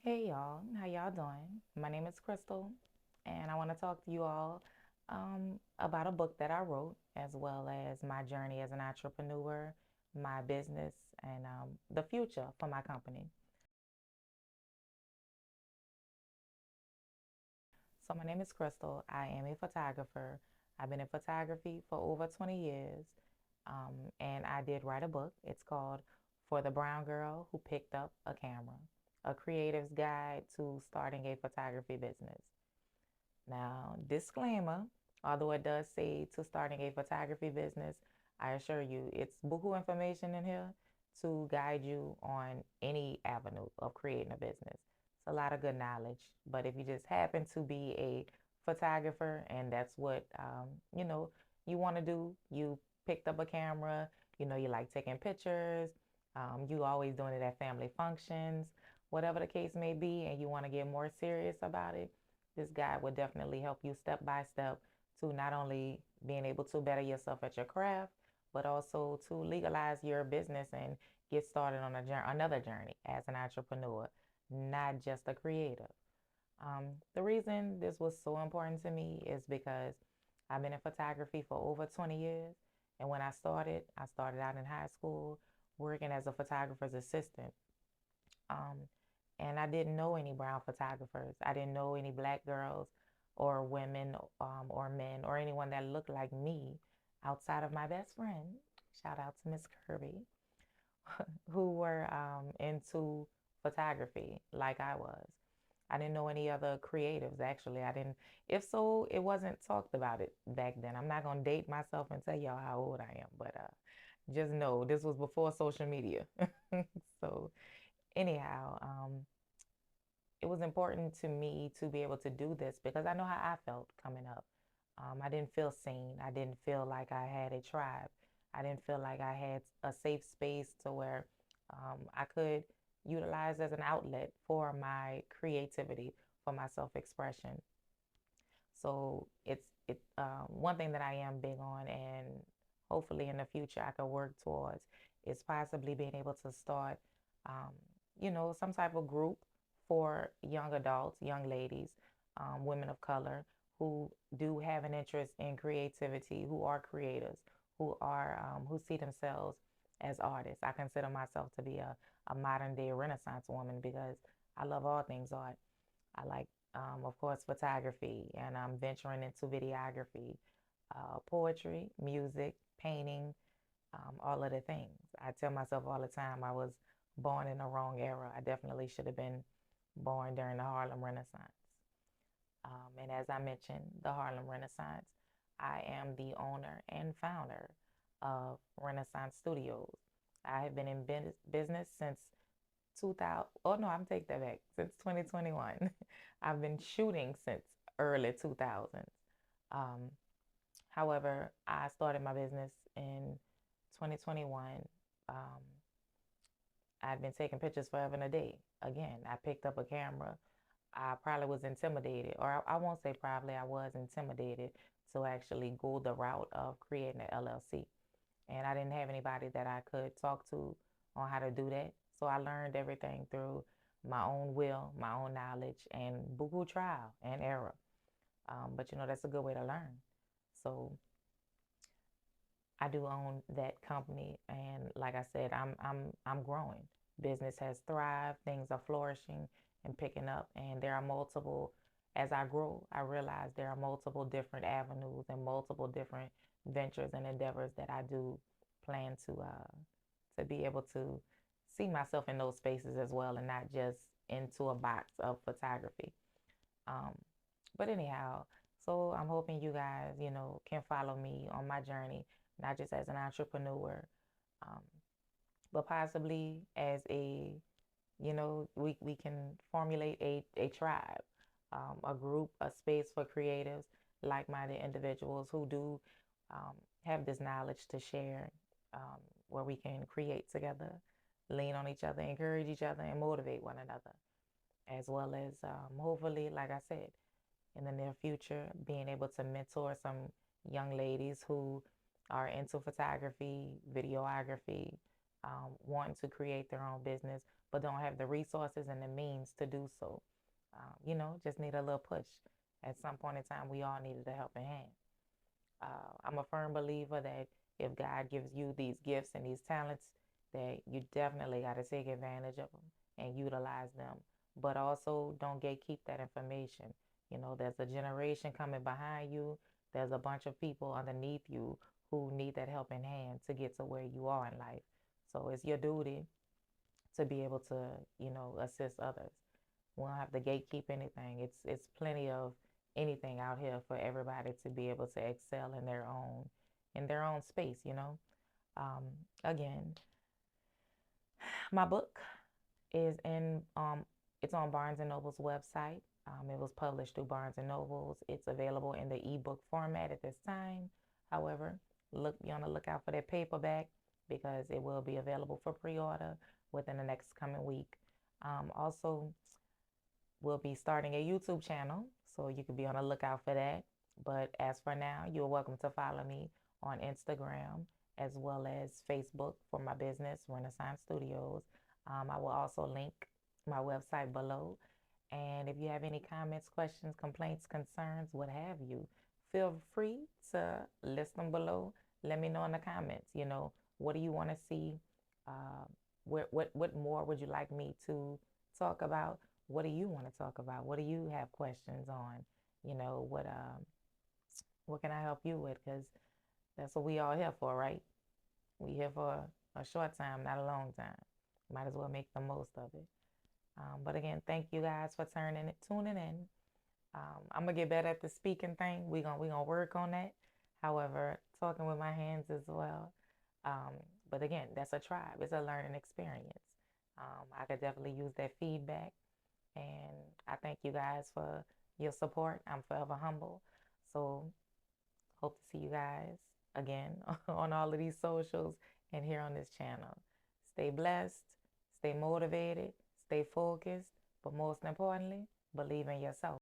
Hey y'all, how y'all doing? My name is Crystal, and I want to talk to you all about a book that I wrote, as well as my journey as an entrepreneur, my business, and the future for my company. So, my name is Crystal. I am a photographer. I've been in photography for over 20 years, and I did write a book. It's called For the Brown Girl Who Picked Up a Camera, a creative's guide to starting a photography business. Now, disclaimer, although it does say to starting a photography business, I assure you it's buku information in here to guide you on any avenue of creating a business. It's a lot of good knowledge, but if you just happen to be a photographer and that's what you want to do, you picked up a camera, you like taking pictures, you always doing it at family functions, whatever the case may be, and you want to get more serious about it, this guide will definitely help you step by step to not only being able to better yourself at your craft, but also to legalize your business and get started on another journey as an entrepreneur, not just a creative. The reason this was so important to me is because I've been in photography for over 20 years. And when I started out in high school working as a photographer's assistant. Um, and I didn't know any brown photographers. I didn't know any black girls or women or men or anyone that looked like me outside of my best friend. Shout out to Miss Kirby, who were into photography like I was. I didn't know any other creatives actually. I didn't, if so, it wasn't talked about it back then. I'm not gonna date myself and tell y'all how old I am, but just know this was before social media. So anyhow, it was important to me to be able to do this because I know how I felt coming up. I didn't feel seen. I didn't feel like I had a tribe. I didn't feel like I had a safe space to where I could utilize as an outlet for my creativity, for my self-expression. So it's one thing that I am big on, and hopefully in the future I can work towards is possibly being able to start, um, some type of group for young adults, young ladies, women of color who do have an interest in creativity, who are creators, who see themselves as artists. I consider myself to be a modern day Renaissance woman because I love all things art. I like, of course, photography, and I'm venturing into videography, poetry, music, painting, all of the things. I tell myself all the time I was born in the wrong era. I definitely should have been born during the Harlem Renaissance. And as I mentioned, the Harlem Renaissance, I am the owner and founder of Renaissance Studios. I have been in business since 2000. Oh no, I'm take that back. Since 2021. I've been shooting since early 2000s. Um, However, I started my business in 2021. Um, I've been taking pictures forever and a day. Again, I picked up a camera. I probably was intimidated, or I won't say probably, I was intimidated to actually go the route of creating an LLC. And I didn't have anybody that I could talk to on how to do that. So I learned everything through my own will, my own knowledge, and buku trial and error. But that's a good way to learn. So I do own that company, and like I said, I'm growing. Business has thrived, things are flourishing and picking up, and there are multiple. As I grow, I realize there are multiple different avenues and multiple different ventures and endeavors that I do plan to be able to see myself in those spaces as well, and not just into a box of photography. Um, but anyhow, so I'm hoping you guys, can follow me on my journey, not just as an entrepreneur, um, but possibly as we can formulate a tribe, a group, a space for creatives, like-minded individuals who do um, have this knowledge to share, um, where we can create together, lean on each other, encourage each other, and motivate one another, as well as hopefully, like I said, in the near future, being able to mentor some young ladies who are into photography, videography, wanting to create their own business, but don't have the resources and the means to do so. Just need a little push. At some point in time, we all needed a helping hand. I'm a firm believer that if God gives you these gifts and these talents, that you definitely got to take advantage of them and utilize them. But also don't gatekeep that information. There's a generation coming behind you. There's a bunch of people underneath you who need that helping hand to get to where you are in life. So it's your duty to be able to, assist others. We don't have to gatekeep anything. It's plenty of anything out here for everybody to be able to excel in their own space. Um, Again, my book is in it's on Barnes and Noble's website. It was published through Barnes and Nobles. It's available in the ebook format at this time. However, be on the lookout for that paperback because it will be available for pre-order within the next coming week. Also, we'll be starting a YouTube channel, so you can be on the lookout for that. But as for now, you're welcome to follow me on Instagram as well as Facebook for my business, Renaissance Studios. I will also link my website below. And if you have any comments, questions, complaints, concerns, what have you, feel free to list them below. Let me know in the comments, what do you want to see? Uh, what more would you like me to talk about? What do you want to talk about? What do you have questions on? What can I help you with? Because that's what we all here for, right? We here for a short time, not a long time. Might as well make the most of it. But again, thank you guys for tuning in. I'm gonna get better at the speaking thing. We gonna work on that. However, talking with my hands as well. Um, but again, that's a tribe. It's a learning experience. I could definitely use that feedback. And I thank you guys for your support. I'm forever humble. So hope to see you guys again on all of these socials and here on this channel. Stay blessed, stay motivated, stay focused, but most importantly, believe in yourself.